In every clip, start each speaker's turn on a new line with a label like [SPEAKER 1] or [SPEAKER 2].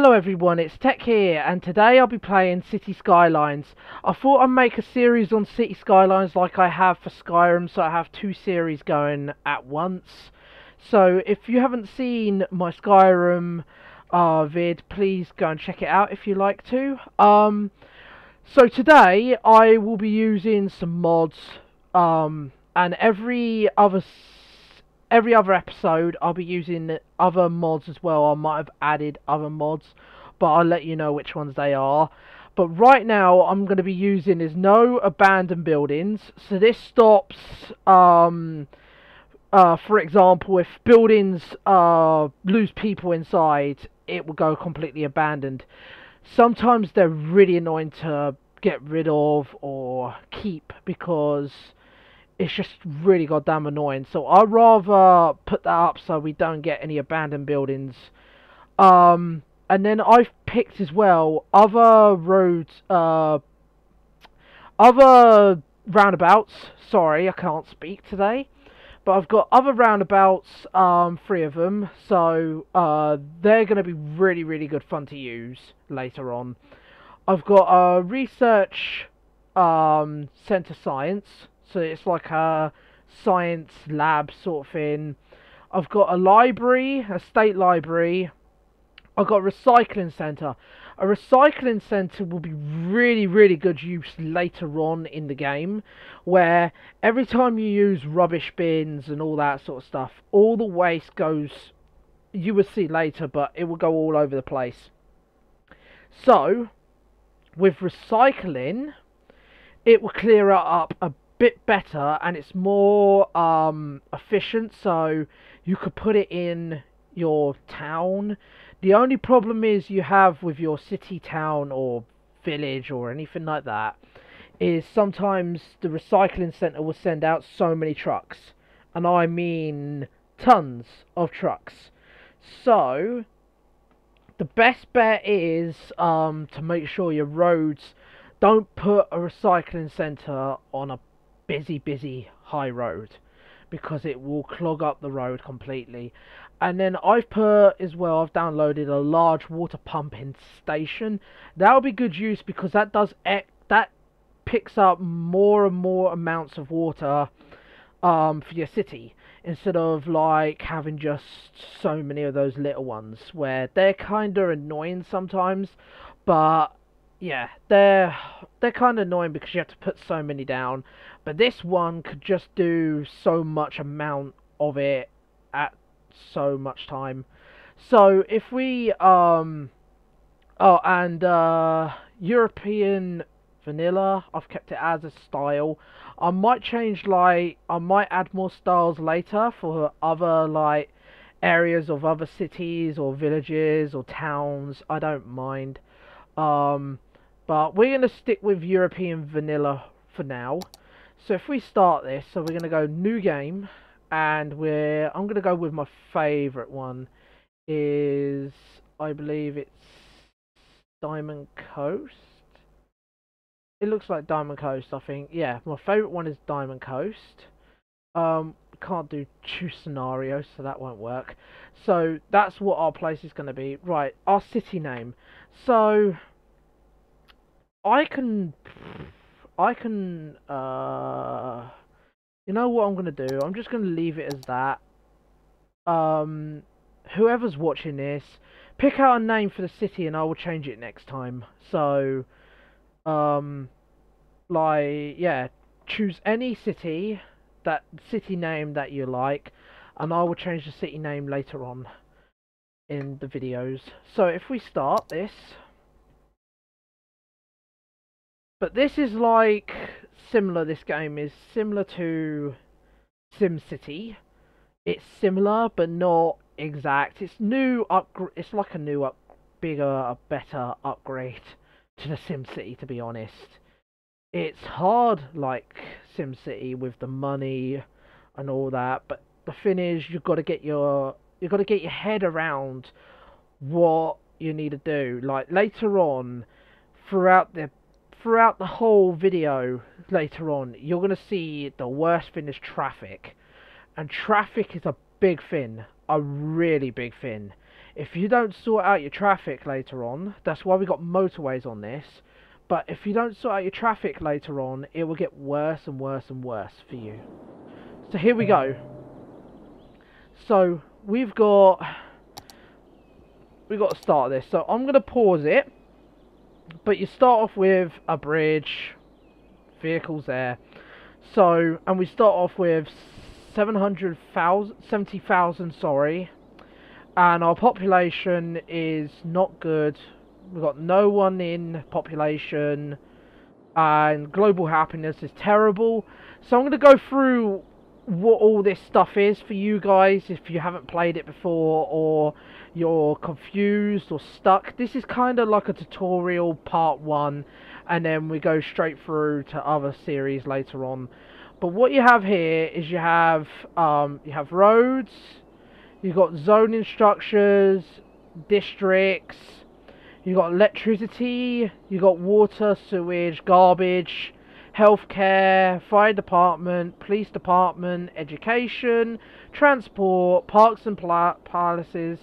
[SPEAKER 1] Hello everyone, it's Tech here, and today I'll be playing City Skylines. I thought I'd make a series on City Skylines like I have for Skyrim, so I have two series going at once. So if you haven't seen my Skyrim vid, please go and check it out if you like to. So today I will be using some mods, and every other episode I'll be using other mods as well. I might have added other mods, but I'll let you know which ones they are. But right now I'm going to be using is no abandoned buildings. So this stops, for example, if buildings lose people inside, it will go completely abandoned. Sometimes they're really annoying to get rid of or keep because it's just really goddamn annoying. So I'd rather put that up so we don't get any abandoned buildings. And then I've picked as well other roads, other roundabouts. Sorry, I can't speak today. But I've got other roundabouts, three of them. So they're going to be really, really good fun to use later on. I've got a research centre science. So it's like a science lab sort of thing. I've got a library, a state library. I've got a recycling centre. A recycling centre will be really, really good use later on in the game, where every time you use rubbish bins and all that sort of stuff, all the waste goes, you will see later, but it will go all over the place. So, with recycling, it will clear it up a bit better and it's more efficient, so you could put it in your town. The only problem is you have with your city, town or village or anything like that is sometimes the recycling centre will send out so many trucks, and I mean tons of trucks. So the best bet is to make sure your roads don't put a recycling centre on a busy high road, because it will clog up the road completely. And then I've downloaded a large water pumping station. That'll be good use because that picks up more and more amounts of water for your city, instead of like having just so many of those little ones where they're kind of annoying sometimes. But yeah, they're kind of annoying because you have to put so many down. But this one could just do so much amount of it at so much time. So if we European vanilla, I've kept it as a style. I might add more styles later for other like areas of other cities or villages or towns. I don't mind. But we're going to stick with European vanilla for now. So if we start this, so we're going to go new game, and I'm going to go with my favourite one, is, I believe it's Diamond Coast. It looks like Diamond Coast, I think. Yeah, my favourite one is Diamond Coast. Can't do choose scenarios, so that won't work. So that's what our place is going to be. Right, our city name. So I can, you know what I'm gonna do? I'm just gonna leave it as that. Whoever's watching this, pick out a name for the city, and I will change it next time. So, yeah, choose any city name that you like, and I will change the city name later on in the videos. So if we start this. But this is like similar. This game is similar to SimCity. It's similar, but not exact. It's new It's like a new bigger, better upgrade to the SimCity. To be honest, it's hard like SimCity with the money and all that. But the thing is, you've got to get your head around what you need to do. Like later on, throughout the whole video later on, you're going to see the worst thing is traffic. And traffic is a big thing. A really big thing. If you don't sort out your traffic later on, that's why we got motorways on this. But if you don't sort out your traffic later on, it will get worse and worse and worse for you. So here we go. So we've got to start this. So I'm gonna pause it. But you start off with a bridge, vehicles there. So, and we start off with 70,000, sorry. And our population is not good. We've got no one in population. And global happiness is terrible. So I'm going to go through what all this stuff is for you guys if you haven't played it before or you're confused or stuck. This is kind of like a tutorial part 1, and then we go straight through to other series later on. But what you have here is you have roads, you've got zoning structures, districts, you've got electricity, you've got water, sewage, garbage, healthcare, fire department, police department, education, transport, parks and palaces,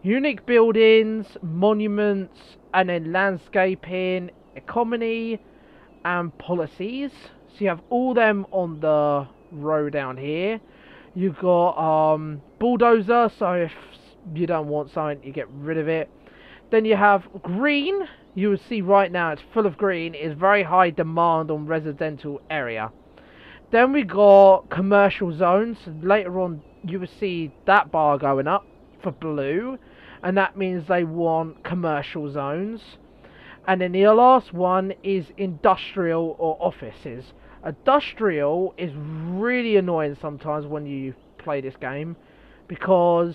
[SPEAKER 1] unique buildings, monuments, and then landscaping, economy, and policies. So you have all them on the row down here. You've got bulldozer, so if you don't want something, you get rid of it. Then you have green. You will see right now it's full of green. It's very high demand on residential area. Then we got commercial zones. Later on you will see that bar going up for blue, and that means they want commercial zones. And then the last one is industrial or offices. Industrial is really annoying sometimes when you play this game, because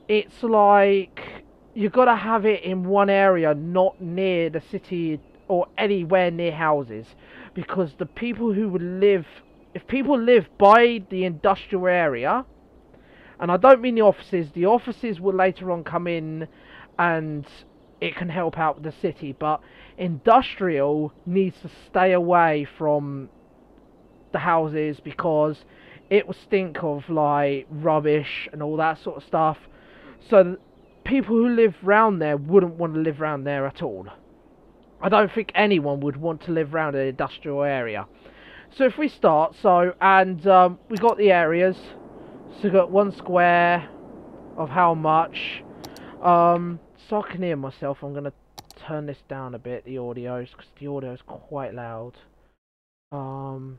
[SPEAKER 1] it's like you've got to have it in one area, not near the city or anywhere near houses, because the people who would live, if people live by the industrial area, and I don't mean the offices will later on come in and it can help out with the city, but industrial needs to stay away from the houses because it will stink of like rubbish and all that sort of stuff. So people who live round there wouldn't want to live round there at all. I don't think anyone would want to live around an industrial area. So if we start, we got the areas. So we've got 1 square of how much. So I can hear myself. I'm going to turn this down a bit, the audio, because the audio is quite loud. Sorry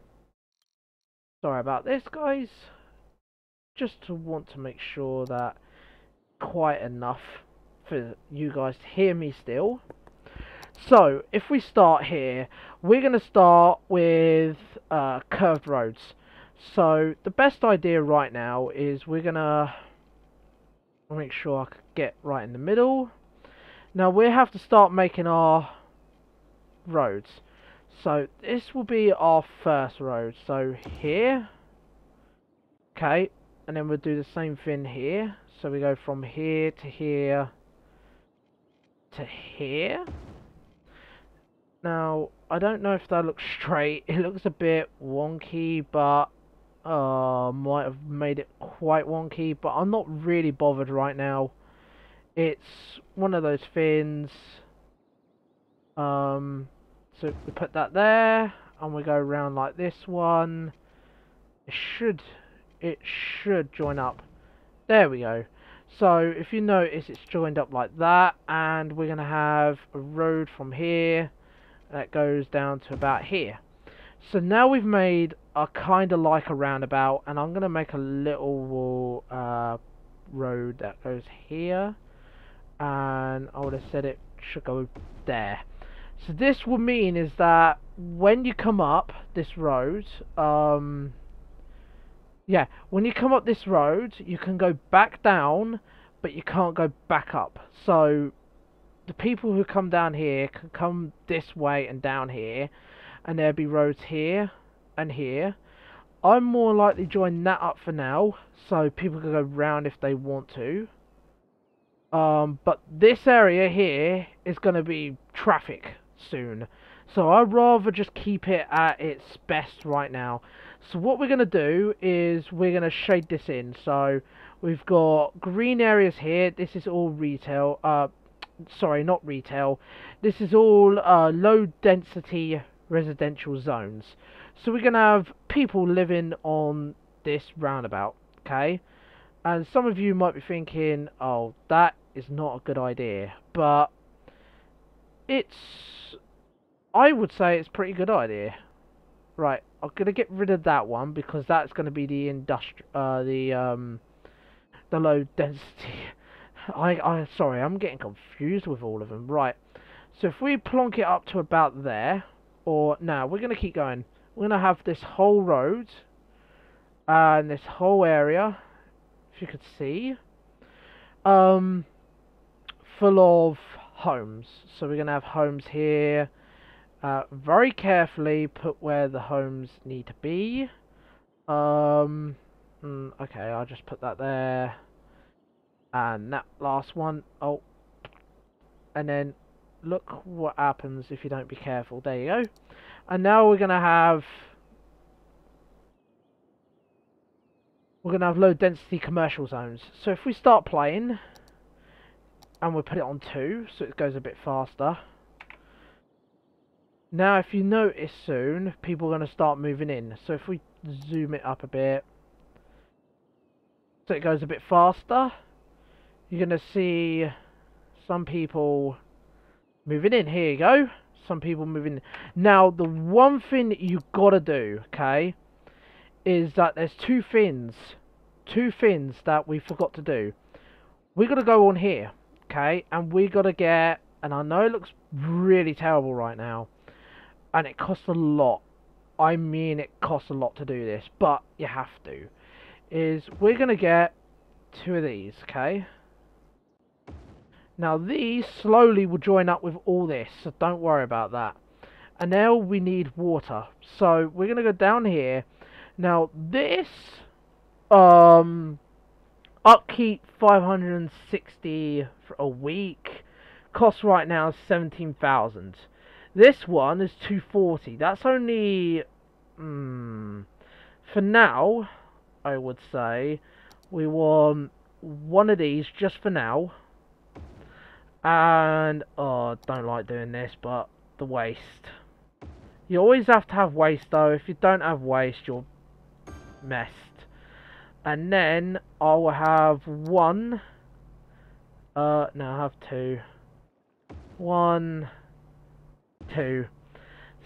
[SPEAKER 1] about this, guys. Just to want to make sure that quite enough for you guys to hear me still. So if we start here, we're going to start with curved roads. So the best idea right now is we're going to make sure I can get right in the middle. Now we have to start making our roads. So this will be our first road. So here, okay, and then we'll do the same thing here. So we go from here to here to here. Now I don't know if that looks straight. It looks a bit wonky, but might have made it quite wonky, but I'm not really bothered right now. It's one of those things. So we put that there, and we go around like this one. It should join up. There we go. So if you notice, it's joined up like that, and we're gonna have a road from here that goes down to about here. So now we've made a kind of like a roundabout, and I'm gonna make a little road that goes here, and I would have said it should go there. So this will mean is that when you come up this road, when you come up this road, you can go back down, but you can't go back up. So the people who come down here can come this way and down here, and there'll be roads here and here. I'm more likely to join that up for now, so people can go round if they want to. But this area here is going to be traffic soon, so I'd rather just keep it at its best right now. So what we're going to do is we're going to shade this in. So We've got green areas here. This is all retail. Sorry, not retail. This is all low density residential zones. So we're gonna have people living on this roundabout, okay? And some of you might be thinking, oh, that is not a good idea, but it's, I would say it's a pretty good idea. Right, I'm gonna get rid of that one because that's gonna be the the low density. Sorry, I'm getting confused with all of them. Right, so if we plonk it up to about there, or now we're gonna keep going. We're gonna have this whole road and this whole area, if you could see, full of homes. So we're gonna have homes here. Very carefully put where the homes need to be. Okay, I'll just put that there. And that last one. Oh. And then look what happens if you don't be careful. There you go. And now we're going to have low density commercial zones. So if we start playing and we put it on 2 so it goes a bit faster. Now if you notice soon, people are going to start moving in. So if we zoom it up a bit so it goes a bit faster, you're going to see some people moving in. Here you go. Some people moving in. Now the one thing that you got to do, okay, is that there's two things that we forgot to do. We got to go on here, okay, and we got to get, and I know it looks really terrible right now, and it costs a lot. I mean, it costs a lot to do this, but you have to. Is we're going to get 2 of these, okay? Now these slowly will join up with all this, so don't worry about that. And now we need water, so we're going to go down here. Now this upkeep 560 for a week, cost right now 17,000. This one is 240. That's only for now. I would say we want one of these just for now. And oh, I don't like doing this, but the waste. You always have to have waste though. If you don't have waste, you're messed. And then I will have one. No, I have 2. 1, 2.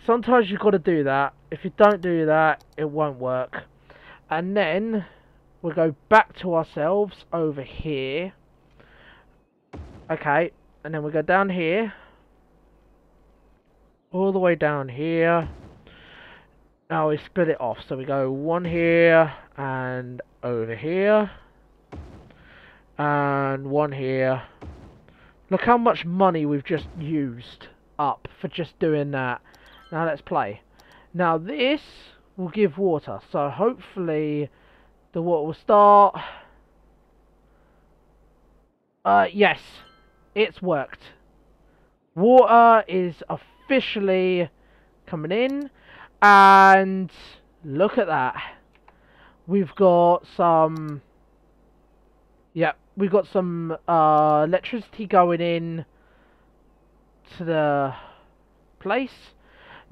[SPEAKER 1] Sometimes you've got to do that. If you don't do that, it won't work. And then we'll go back to ourselves over here. Okay, and then we go down here. All the way down here. Now we split it off. So we go 1 here and over here. And 1 here. Look how much money we've just used up for just doing that. Now let's play. Now this will give water. So hopefully the water will start. Yes. It's worked. Water is officially coming in. And look at that. We've got some... Yep, we've got some electricity going in to the place.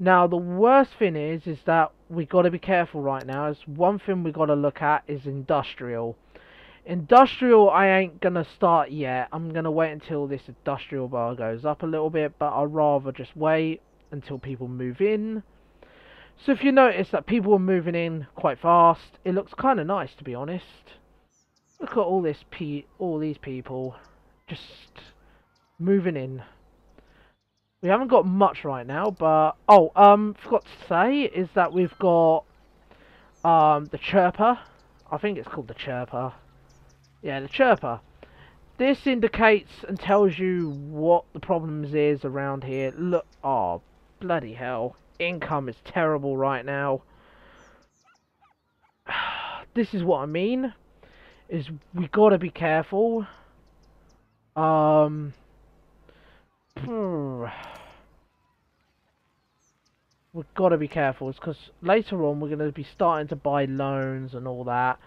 [SPEAKER 1] Now, the worst thing is that we got to be careful right now. Is one thing we got to look at is industrial. Industrial, I ain't going to start yet. I'm going to wait until this industrial bar goes up a little bit, but I'd rather just wait until people move in. So if you notice that people are moving in quite fast, it looks kind of nice, to be honest. Look at all these people just moving in. We haven't got much right now, but forgot to say is that we've got the chirper. I think it's called the chirper. Yeah, the chirper. This indicates and tells you what the problems is around here. Look, oh bloody hell! Income is terrible right now. This is what I mean. Is we gotta be careful. We've got to be careful because later on we're going to be starting to buy loans and all that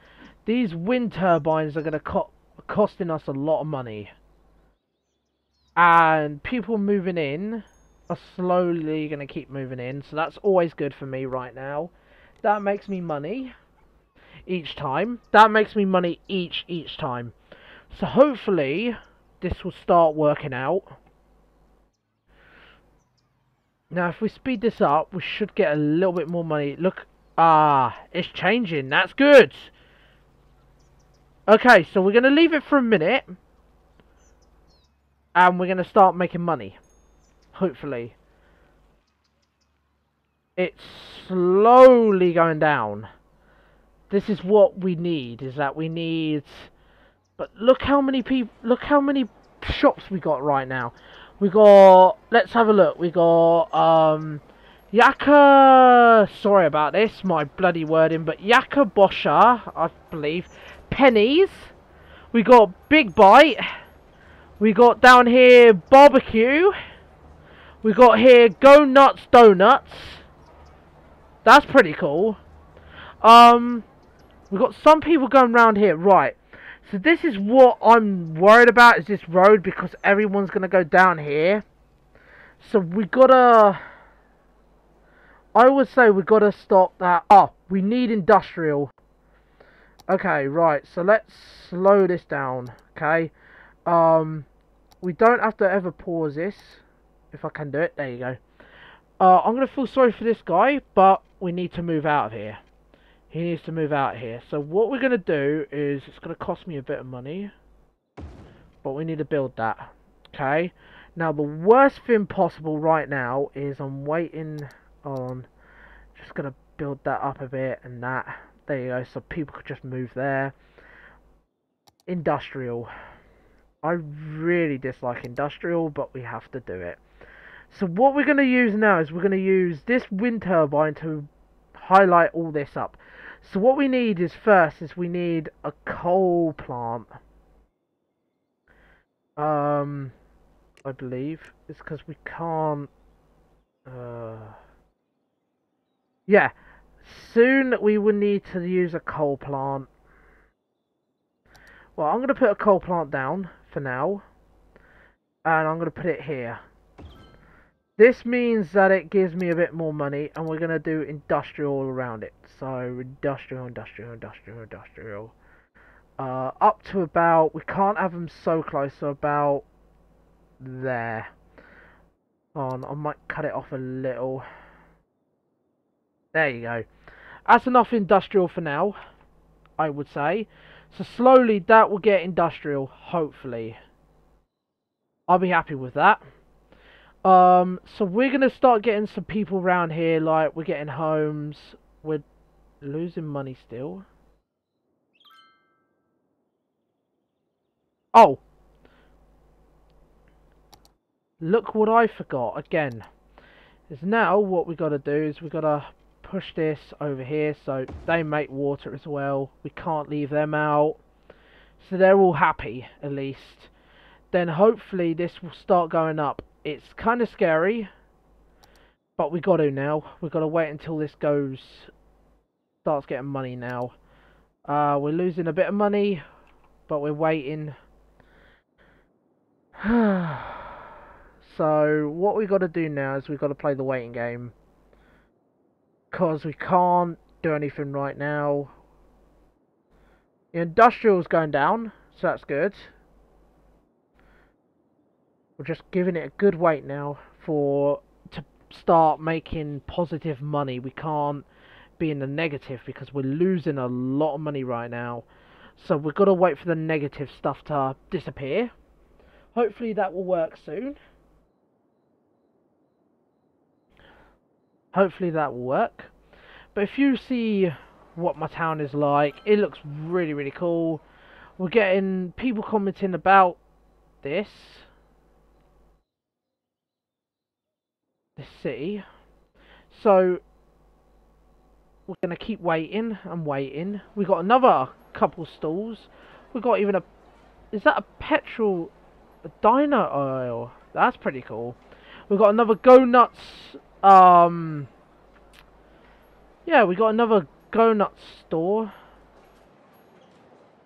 [SPEAKER 1] These wind turbines are going to costing us a lot of money. And people moving in are slowly going to keep moving in. So that's always good for me right now. That makes me money each time. That makes me money each time. So hopefully this will start working out. Now if we speed this up, we should get a little bit more money. Look, it's changing. That's good. Okay, so we're going to leave it for a minute. And we're going to start making money. Hopefully. It's slowly going down. This is what we need. Is that we need... But look how many people... Look how many shops we got right now. We got... Let's have a look. We got... Yaka... Sorry about this. My bloody wording. But Yaka Bosha, I believe. Pennies. We got Big Bite. We got down here Barbecue. We got here Go Nuts Donuts. That's pretty cool. We've got some people going around here. Right. So this is what I'm worried about, is this road, because everyone's going to go down here. So we gotta... I would say we gotta stop that. Oh, we need industrial. Okay, right. So let's slow this down. Okay. We don't have to ever pause this. If I can do it. There you go. I'm going to feel sorry for this guy, but we need to move out of here. He needs to move out of here. So what we're going to do is, it's going to cost me a bit of money, but we need to build that. Okay. Now the worst thing possible right now is I'm waiting on... Just going to build that up a bit and that. There you go. So people could just move there. Industrial. I really dislike industrial, but we have to do it. So what we're going to use now is we're going to use this wind turbine to highlight all this up. So what we need is we need a coal plant. I believe it's because we can't. Yeah, soon we will need to use a coal plant. Well, I'm going to put a coal plant down for now, and I'm going to put it here. This means that it gives me a bit more money, and we're going to do industrial all around it. So, industrial. Up to about, we can't have them so close, so about there. On, I might cut it off a little. There you go. That's enough industrial for now, I would say. So slowly that will get industrial, hopefully. I'll be happy with that. So we're going to start getting some people around here, like we're getting homes. We're losing money still. Oh! Look what I forgot again. Is now what we got to do is we got to push this over here so they make water as well. We can't leave them out. So they're all happy, at least. Then hopefully this will start going up. It's kind of scary, but we got to now. We got to wait until this starts getting money now. We're losing a bit of money, but we're waiting. So what we got to do now is we got to play the waiting game, because we can't do anything right now. The industrial's going down, so that's good. We're just giving it a good wait now to start making positive money. We can't be in the negative because we're losing a lot of money right now. So we've got to wait for the negative stuff to disappear. Hopefully that will work soon. Hopefully that will work. But if you see what my town is like, it looks really, really cool. We're getting people commenting about this city. So we're going to keep waiting and waiting. We got another couple stalls. We got even a... Is that a petrol... A dino oil? That's pretty cool. We've got another Go Nuts... Yeah, we got another Go Nuts store.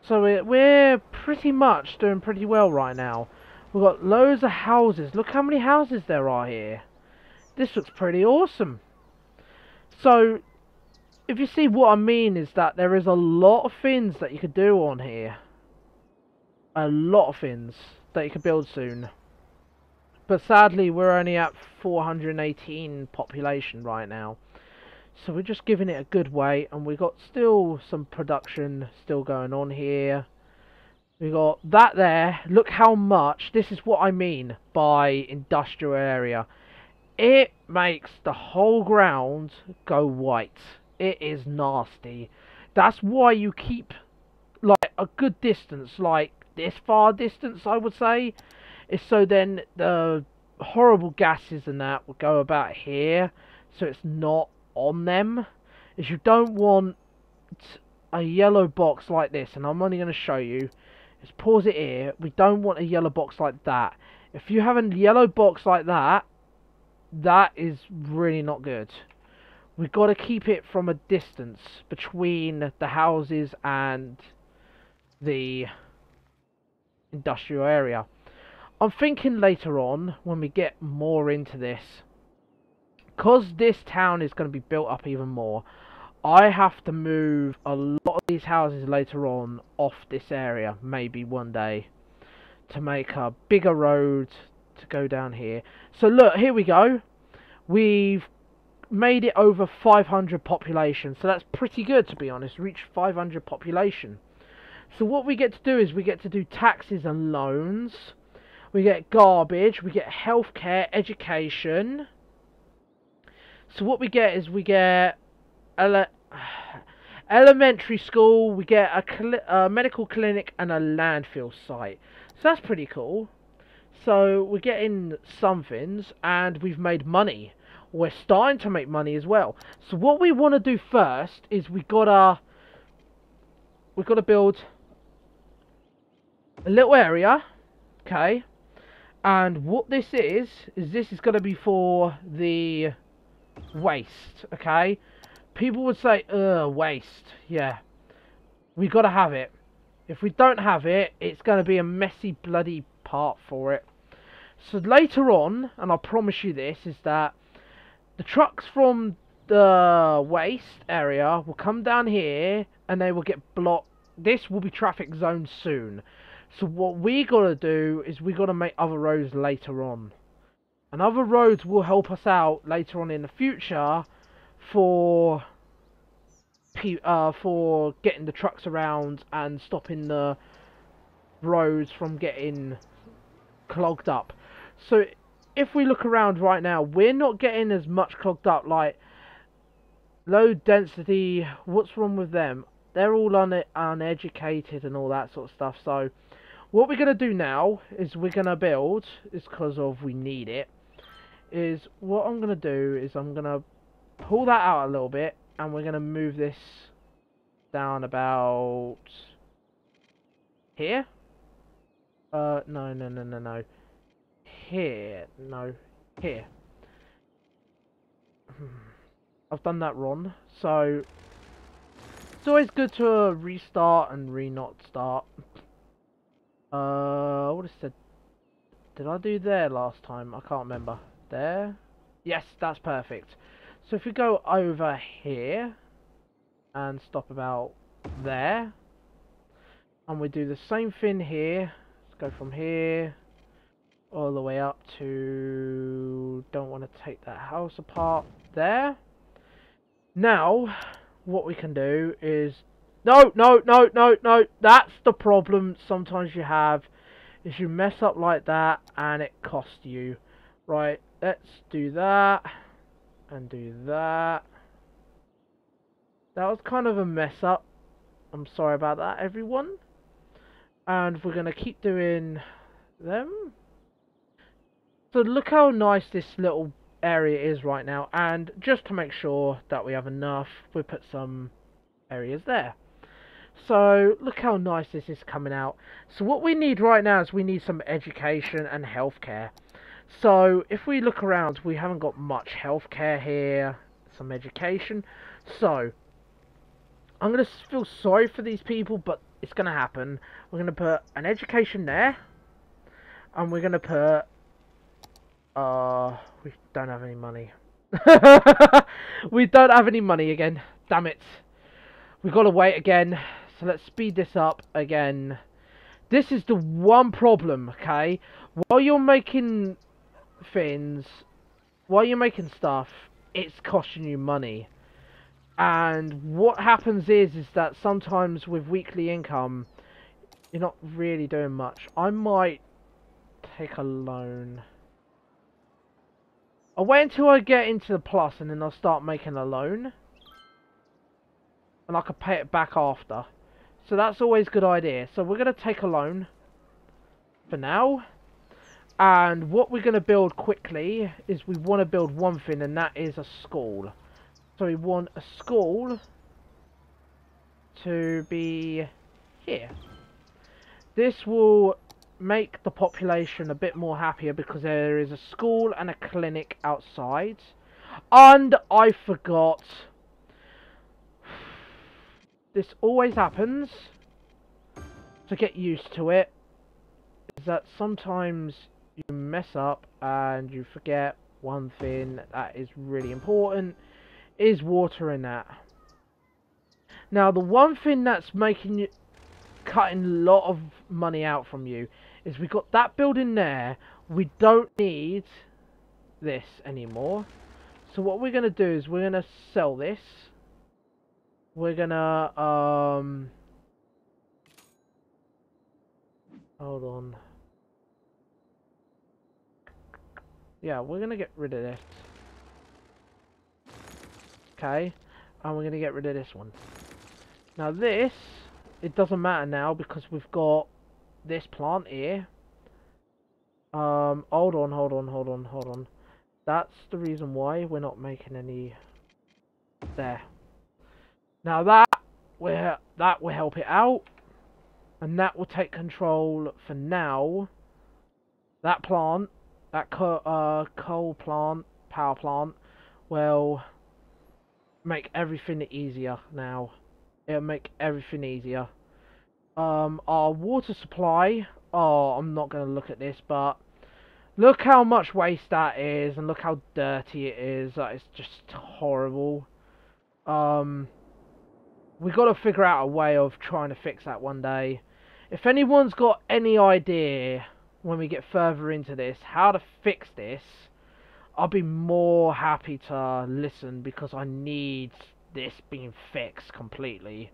[SPEAKER 1] So we're pretty much doing pretty well right now. We've got loads of houses. Look how many houses there are here. This looks pretty awesome. So, if you see what I mean is that there is a lot of things that you could do on here. A lot of things that you could build soon. But sadly, we're only at 418 population right now. So we're just giving it a good wait, and we got still some production still going on here. We got that there. Look how much. This is what I mean by industrial area. It makes the whole ground go white. It is nasty. That's why you keep like a good distance, like this far distance, I would say, is so then the horrible gases and that will go about here, so it's not on them. Is you don't want a yellow box like this, and I'm only going to show you. Just pause it here. We don't want a yellow box like that. If you have a yellow box like that, that is really not good. We've got to keep it from a distance between the houses and the industrial area. I'm thinking later on, when we get more into this, because this town is going to be built up even more, I have to move a lot of these houses later on off this area, maybe one day, to make a bigger road to go down here. So look, here we go. We've made it over 500 population, so that's pretty good, to be honest. Reach 500 population. So what we get to do is we get to do taxes and loans. We get garbage. We get healthcare, education. So what we get is we get elementary school. We get a medical clinic and a landfill site. So that's pretty cool. So we're getting some things, and we've made money. We're starting to make money as well. So what we want to do first is we've got to build a little area, okay? And what this is this is going to be for the waste, okay? People would say, waste. Yeah, we got to have it. If we don't have it, it's going to be a messy bloody part for it. So later on, and I promise you this, is that the trucks from the waste area will come down here and they will get blocked. This will be traffic zone soon. So what we got to do is we got to make other roads later on. And other roads will help us out later on in the future for getting the trucks around and stopping the roads from getting clogged up. So if we look around right now, we're not getting as much clogged up. Like low density, what's wrong with them? They're all uneducated and all that sort of stuff. So what we're going to do now is we're going to build, is because of we need it, is what I'm going to do is I'm going to pull that out a little bit, and we're going to move this down about here. No. Here. No. Here. I've done that wrong. So it's always good to restart and not start. What is it? Did I do there last time? I can't remember. There? Yes, that's perfect. So if we go over here and stop about there, and we do the same thing here. Let's go from here all the way up to, don't want to take that house apart there. Now what we can do is, no, that's the problem sometimes you have, is you mess up like that and it costs you. Right, let's do that and do that. That was kind of a mess up. I'm sorry about that, everyone. And we're going to keep doing them. So look how nice this little area is right now. And just to make sure that we have enough, we put some areas there. So look how nice this is coming out. So what we need right now is we need some education and healthcare. So if we look around, we haven't got much healthcare here, some education. So I'm going to feel sorry for these people, but it's going to happen. We're going to put an education there. And we're going to put... we don't have any money. We don't have any money again. Damn it. We've got to wait again. So let's speed this up again. This is the one problem, okay? While you're making things, while you're making stuff, it's costing you money. And what happens is that sometimes with weekly income, you're not really doing much. I might take a loan. I'll wait until I get into the plus and then I'll start making a loan. And I can pay it back after. So that's always a good idea. So we're going to take a loan for now. And what we're going to build quickly is we want to build one thing, and that is a school. So we want a school to be here. This will make the population a bit more happier because there is a school and a clinic outside. And I forgot. This always happens. So get used to it. Is that sometimes you mess up and you forget one thing that is really important is water in that. Now the one thing that's making you cutting a lot of money out from you is we got that building there. We don't need this anymore. So what we're gonna do is we're gonna sell this. We're gonna hold on. Yeah, we're gonna get rid of this. Okay, and we're gonna get rid of this one. Now this, it doesn't matter now because we've got this plant here. Hold on. That's the reason why we're not making any there. Now that will help it out, and that will take control for now. That plant, that coal plant, power plant, will make everything easier now. It'll make everything easier. Our water supply. Oh, I'm not going to look at this, but look how much waste that is, and look how dirty it is. That is just horrible. We got to figure out a way of trying to fix that one day. If anyone's got any idea when we get further into this how to fix this, I'll be more happy to listen because I need this being fixed completely.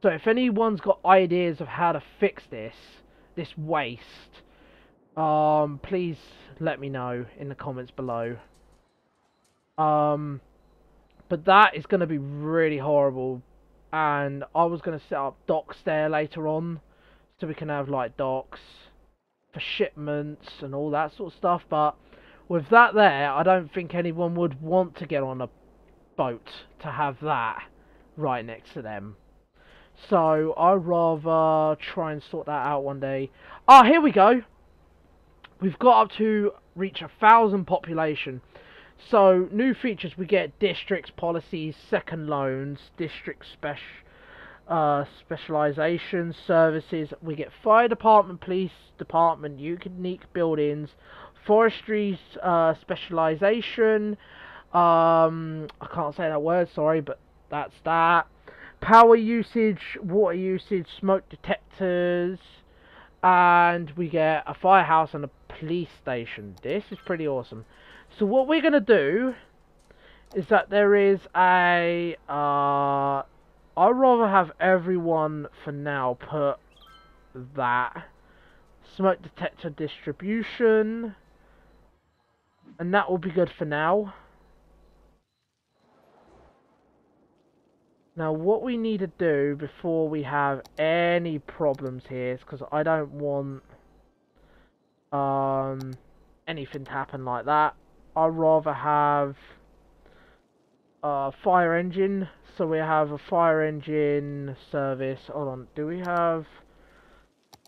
[SPEAKER 1] So if anyone's got ideas of how to fix this waste, please let me know in the comments below. But that is going to be really horrible. And I was going to set up docks there later on, so we can have like docks for shipments and all that sort of stuff. But with that there, I don't think anyone would want to get on a boat to have that right next to them. So I'd rather try and sort that out one day. Ah, here we go. We've got up to reach 1,000 population. So new features, we get districts, policies, second loans, district specialization, services. We get fire department, police department, unique buildings, forestry specialization. I can't say that word, sorry, but that's that. Power usage, water usage, smoke detectors, and we get a firehouse and a police station. This is pretty awesome. So what we're going to do is that there is a... I'd rather have everyone for now put that. Smoke detector distribution. And that will be good for now. Now what we need to do before we have any problems here is because I don't want anything to happen like that. I'd rather have a fire engine, so we have a fire engine service. Hold on, do we have...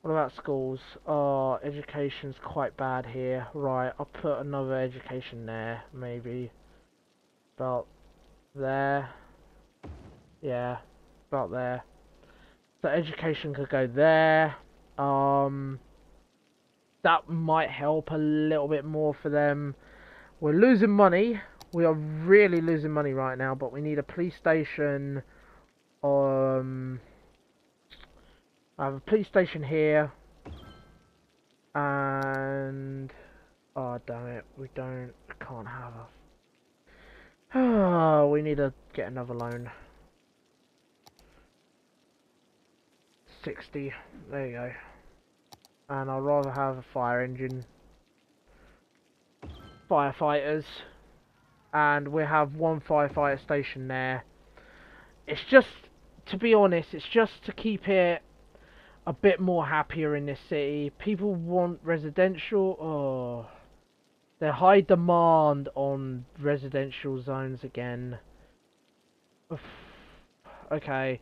[SPEAKER 1] What about schools? Oh, education's quite bad here. Right, I'll put another education there, maybe. About there. Yeah, about there. So education could go there. That might help a little bit more for them. We're losing money. We are really losing money right now, but we need a police station. I have a police station here. And oh damn it, we can't have a. Oh, we need to get another loan. 60. There you go. And I'd rather have a fire engine, firefighters, and we have one firefighter station there. It's just, to be honest, it's just to keep it a bit more happier in this city. People want residential. Oh, they're high demand on residential zones again. Oof. Okay,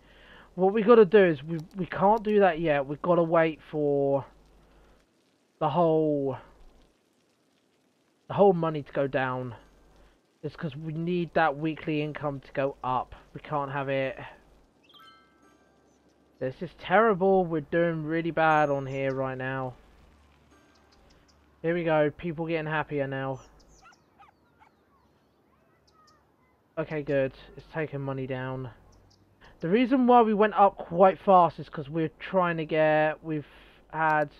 [SPEAKER 1] what we got to do is we can't do that yet. We've got to wait for the whole money to go down. It's because we need that weekly income to go up. We can't have it. This is terrible. We're doing really bad on here right now. Here we go. People getting happier now. Okay, good. It's taking money down. The reason why we went up quite fast is because we're trying to get... We've had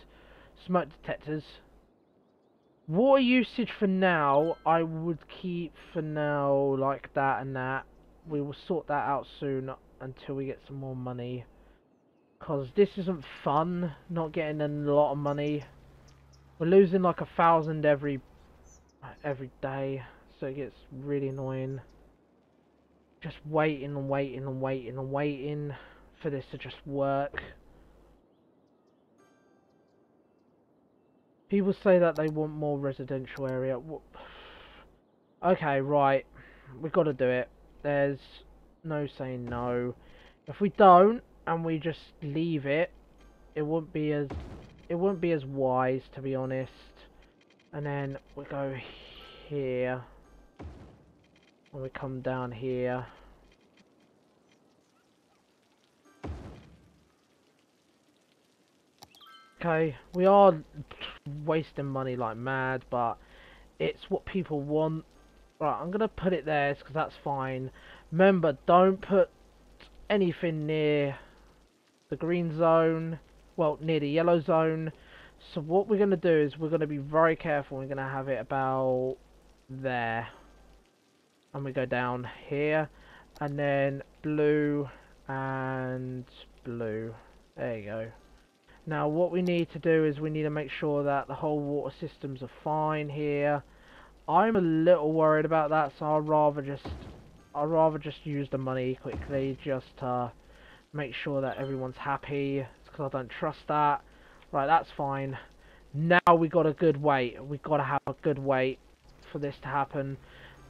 [SPEAKER 1] smoke detectors. Water usage for now, I would keep for now like that and that. We will sort that out soon until we get some more money. Because this isn't fun, not getting a lot of money. We're losing like 1,000 every day, so it gets really annoying. Just waiting and waiting and waiting and waiting for this to just work. People say that they want more residential area. Okay, right. We've got to do it. There's no saying no. If we don't and we just leave it, it wouldn't be as wise, to be honest. And then we go here. And we come down here. Okay, we are wasting money like mad, but it's what people want. Right, I'm gonna put it there because that's fine. Remember, don't put anything near the green zone, well, near the yellow zone. So what we're gonna do is we're gonna be very careful. We're gonna have it about there, and we go down here, and then blue and blue. There you go. Now what we need to do is we need to make sure that the whole water systems are fine here. I'm a little worried about that, so I'd rather just use the money quickly just to make sure that everyone's happy, because I don't trust that. Right, that's fine. Now we got a good wait. We've got to have a good wait for this to happen.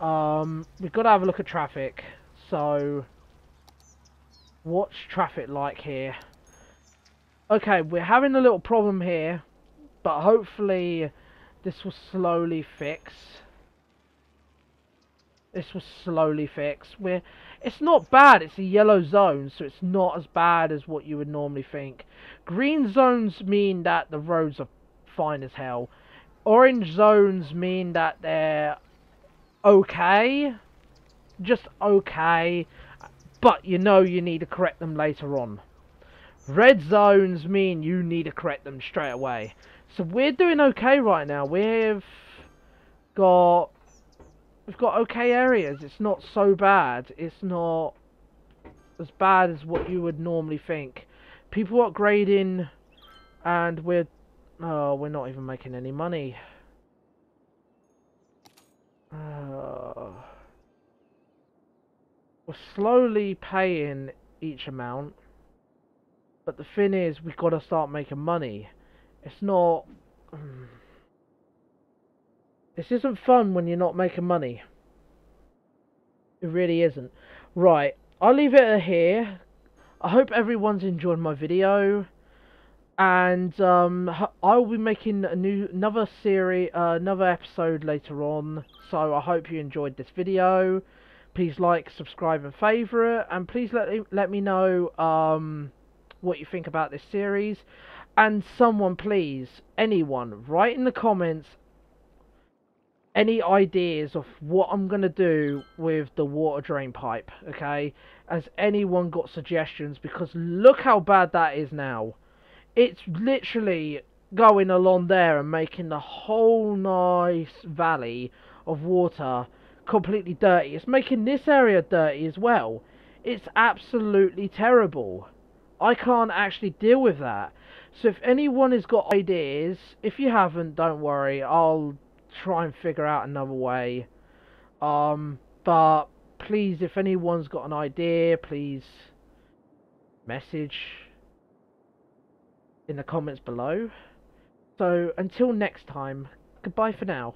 [SPEAKER 1] We've got to have a look at traffic. So, what's traffic like here? Okay, we're having a little problem here, but hopefully this will slowly fix. It's not bad. It's a yellow zone, so it's not as bad as what you would normally think. Green zones mean that the roads are fine as hell. Orange zones mean that they're okay, just okay, but you know you need to correct them later on. Red zones mean you need to correct them straight away. So we're doing okay right now. We've got okay areas. It's not so bad. It's not as bad as what you would normally think. People are upgrading, and we're not even making any money. We're slowly paying each amount. But the thing is, we've got to start making money. It's not... This isn't fun when you're not making money. It really isn't. Right, I'll leave it here. I hope everyone's enjoyed my video. And I will be making another episode later on. So I hope you enjoyed this video. Please like, subscribe and favourite. And please let me know... what you think about this series. And someone, please, anyone, write in the comments any ideas of what I'm gonna do with the water drain pipe, okay? Has anyone got suggestions? Because look how bad that is now. It's literally going along there and making the whole nice valley of water completely dirty. It's making this area dirty as well. It's absolutely terrible. I can't actually deal with that. So if anyone has got ideas, if you haven't, don't worry, I'll try and figure out another way. But please, if anyone's got an idea, please message in the comments below. So until next time, goodbye for now.